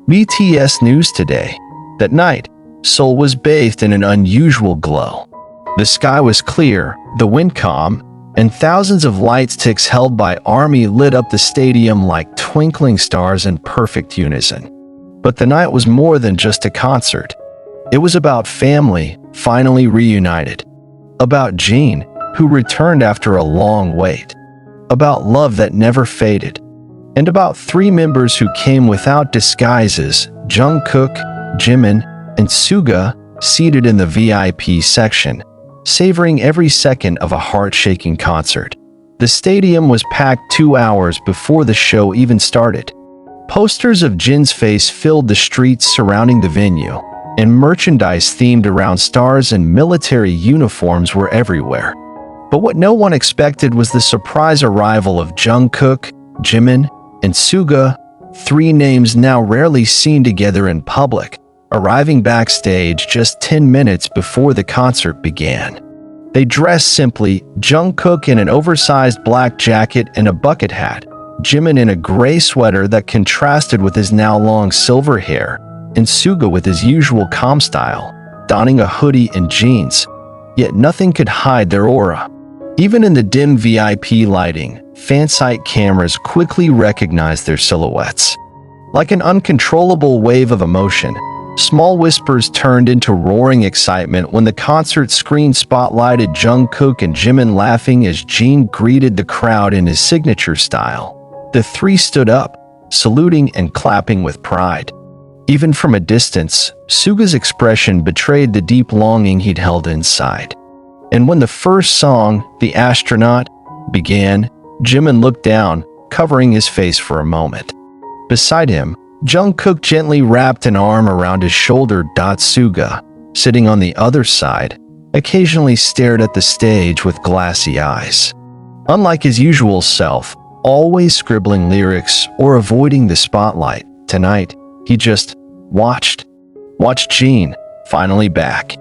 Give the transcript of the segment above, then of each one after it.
BTS News Today. That night, Seoul was bathed in an unusual glow. The sky was clear, the wind calm, and thousands of light sticks held by ARMY lit up the stadium like twinkling stars in perfect unison. But the night was more than just a concert. It was about family finally reunited. About Jin, who returned after a long wait. About love that never faded. And about three members who came without disguises, Jungkook, Jimin, and SUGA, seated in the VIP section, savoring every second of a heart-shaking concert. The stadium was packed 2 hours before the show even started. Posters of Jin's face filled the streets surrounding the venue, and merchandise themed around stars and military uniforms were everywhere. But what no one expected was the surprise arrival of Jungkook, Jimin, and SUGA, three names now rarely seen together in public, arriving backstage just 10 minutes before the concert began. They dressed simply, Jungkook in an oversized black jacket and a bucket hat, Jimin in a gray sweater that contrasted with his now long silver hair, and SUGA with his usual calm style, donning a hoodie and jeans. Yet nothing could hide their aura. Even in the dim VIP lighting, fan-site cameras quickly recognized their silhouettes. Like an uncontrollable wave of emotion, small whispers turned into roaring excitement when the concert screen spotlighted Jungkook and Jimin laughing as Jin greeted the crowd in his signature style. The three stood up, saluting and clapping with pride. Even from a distance, SUGA's expression betrayed the deep longing he'd held inside. And when the first song, The Astronaut, began, Jimin looked down, covering his face for a moment. Beside him, Jungkook gently wrapped an arm around his shoulder. SUGA, sitting on the other side, occasionally stared at the stage with glassy eyes. Unlike his usual self, always scribbling lyrics or avoiding the spotlight, tonight, he just watched Jin, finally back.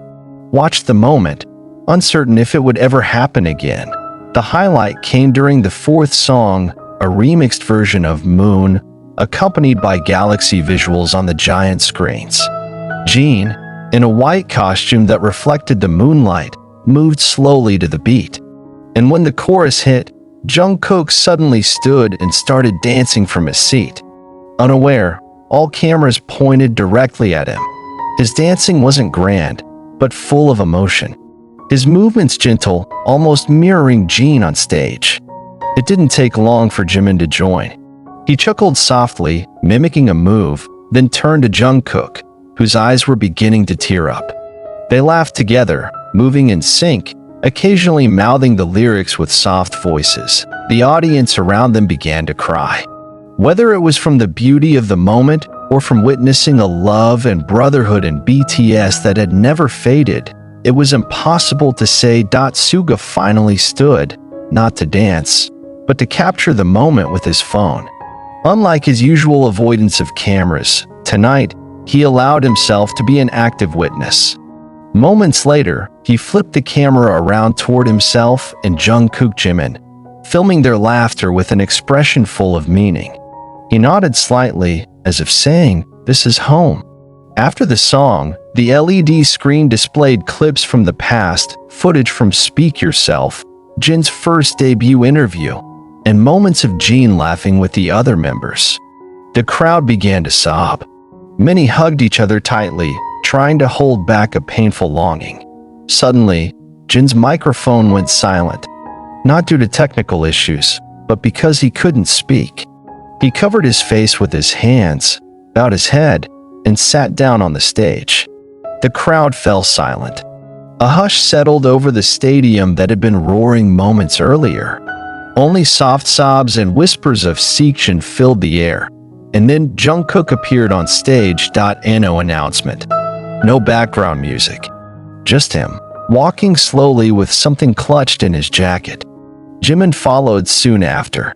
Watched the moment, uncertain if it would ever happen again. The highlight came during the fourth song, a remixed version of Moon, accompanied by galaxy visuals on the giant screens. Jin, in a white costume that reflected the moonlight, moved slowly to the beat. And when the chorus hit, Jungkook suddenly stood and started dancing from his seat. Unaware, all cameras pointed directly at him. His dancing wasn't grand, but full of emotion. His movements gentle, almost mirroring Jin on stage. It didn't take long for Jimin to join. He chuckled softly, mimicking a move, then turned to Jungkook, whose eyes were beginning to tear up. They laughed together, moving in sync, occasionally mouthing the lyrics with soft voices. The audience around them began to cry. Whether it was from the beauty of the moment or from witnessing a love and brotherhood in BTS that had never faded, it was impossible to say. SUGA finally stood, not to dance, but to capture the moment with his phone. Unlike his usual avoidance of cameras, tonight, he allowed himself to be an active witness. Moments later, he flipped the camera around toward himself and Jungkook Jimin, filming their laughter with an expression full of meaning. He nodded slightly, as if saying, "This is home." After the song, the LED screen displayed clips from the past, footage from Speak Yourself, Jin's first debut interview, and moments of Jin laughing with the other members. The crowd began to sob. Many hugged each other tightly, trying to hold back a painful longing. Suddenly, Jin's microphone went silent, not due to technical issues, but because he couldn't speak. He covered his face with his hands, bowed his head, and sat down on the stage. The crowd fell silent. A hush settled over the stadium that had been roaring moments earlier. Only soft sobs and whispers of section filled the air. And then Jungkook appeared on stage. No announcement. No background music. Just him, walking slowly with something clutched in his jacket. Jimin followed soon after.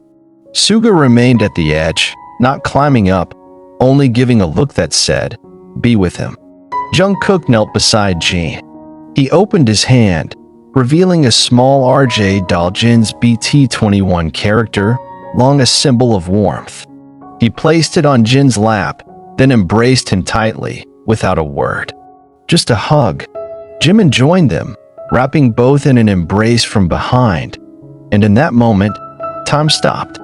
SUGA remained at the edge, not climbing up, only giving a look that said, "Be with him." Jungkook knelt beside Jin. He opened his hand, revealing a small RJ doll, Jin's BT21 character, long a symbol of warmth. He placed it on Jin's lap, then embraced him tightly, without a word. Just a hug. Jimin joined them, wrapping both in an embrace from behind, and in that moment, time stopped.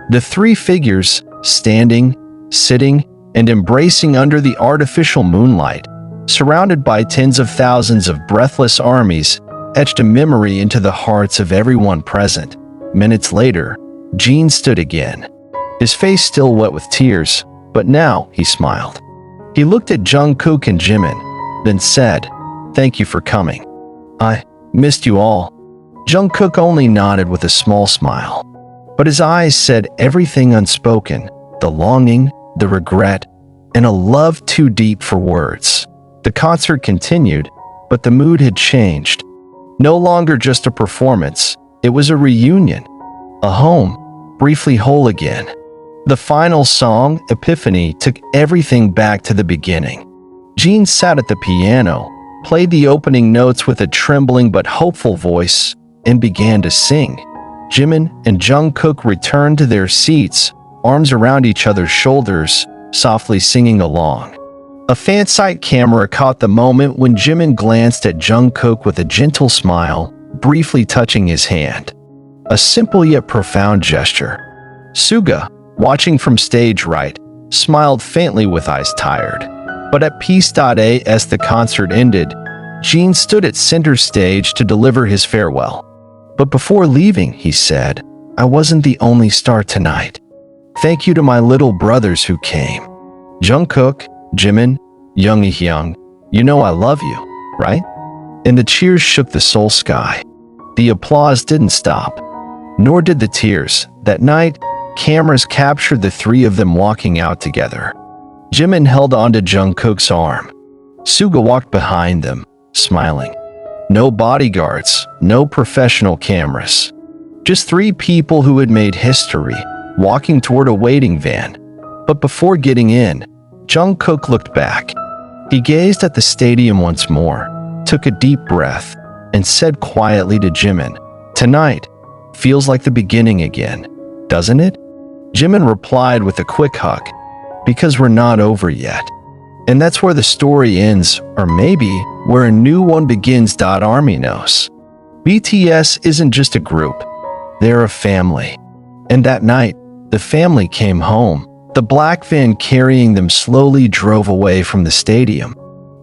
The three figures, standing, sitting, and embracing under the artificial moonlight, surrounded by tens of thousands of breathless armies, etched a memory into the hearts of everyone present. Minutes later, Jin stood again, his face still wet with tears, but now he smiled. He looked at Jungkook and Jimin, then said, "Thank you for coming. I missed you all." Jungkook only nodded with a small smile, but his eyes said everything unspoken, the longing, the regret, and a love too deep for words. The concert continued, but the mood had changed. No longer just a performance, it was a reunion, a home, briefly whole again. The final song, Epiphany, took everything back to the beginning. Jin sat at the piano, played the opening notes with a trembling but hopeful voice, and began to sing. Jimin and Jungkook returned to their seats, arms around each other's shoulders, softly singing along. A fan-site camera caught the moment when Jimin glanced at Jungkook with a gentle smile, briefly touching his hand. A simple yet profound gesture. SUGA, watching from stage right, smiled faintly with eyes tired. But at peace. As the concert ended, Jin stood at center stage to deliver his farewell. But before leaving, he said, "I wasn't the only star tonight. Thank you to my little brothers who came. Jungkook, Jimin, Junghyun, you know I love you, right?" And the cheers shook the Seoul sky. The applause didn't stop, nor did the tears. That night, cameras captured the three of them walking out together. Jimin held onto Jungkook's arm. SUGA walked behind them, smiling. No bodyguards, no professional cameras. Just three people who had made history, walking toward a waiting van. But before getting in, Jungkook looked back. He gazed at the stadium once more, took a deep breath, and said quietly to Jimin, "Tonight feels like the beginning again, doesn't it?" Jimin replied with a quick hug, "Because we're not over yet." And that's where the story ends, or maybe where a new one begins. Army knows. BTS isn't just a group, they're a family. And that night, the family came home. The black van carrying them slowly drove away from the stadium.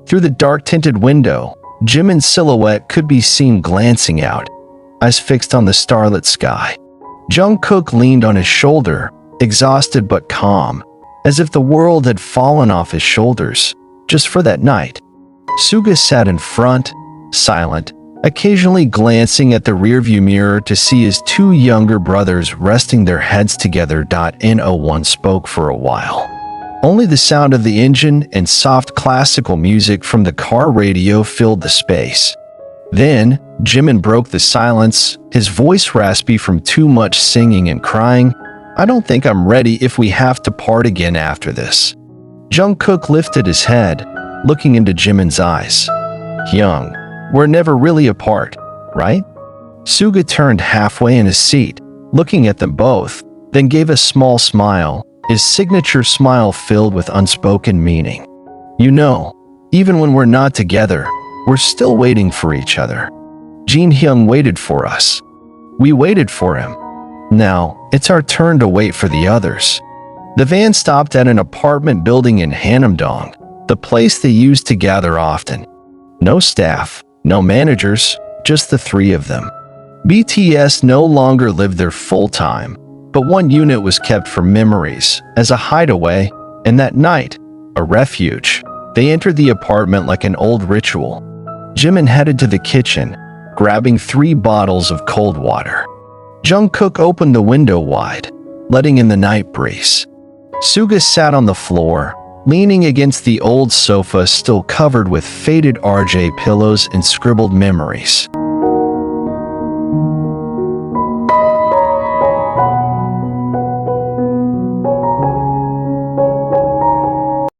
Through the dark-tinted window, Jimin's silhouette could be seen glancing out, eyes fixed on the starlit sky. Jungkook leaned on his shoulder, exhausted but calm, as if the world had fallen off his shoulders, just for that night. SUGA sat in front, silent, occasionally glancing at the rearview mirror to see his two younger brothers resting their heads together. No one spoke for a while. Only the sound of the engine and soft classical music from the car radio filled the space. Then, Jimin broke the silence, his voice raspy from too much singing and crying. "I don't think I'm ready if we have to part again after this." Jungkook lifted his head, looking into Jimin's eyes. "Hyung, we're never really apart, right?" SUGA turned halfway in his seat, looking at them both, then gave a small smile, his signature smile filled with unspoken meaning. "You know, even when we're not together, we're still waiting for each other. Jin-hyun waited for us. We waited for him. Now, it's our turn to wait for the others." The van stopped at an apartment building in Hanamdong, the place they used to gather often. No staff, no managers, just the three of them. BTS no longer lived there full-time, but one unit was kept for memories, as a hideaway, and that night, a refuge. They entered the apartment like an old ritual. Jimin headed to the kitchen, grabbing 3 bottles of cold water. Jungkook opened the window wide, letting in the night breeze. SUGA sat on the floor, leaning against the old sofa still covered with faded RJ pillows and scribbled memories.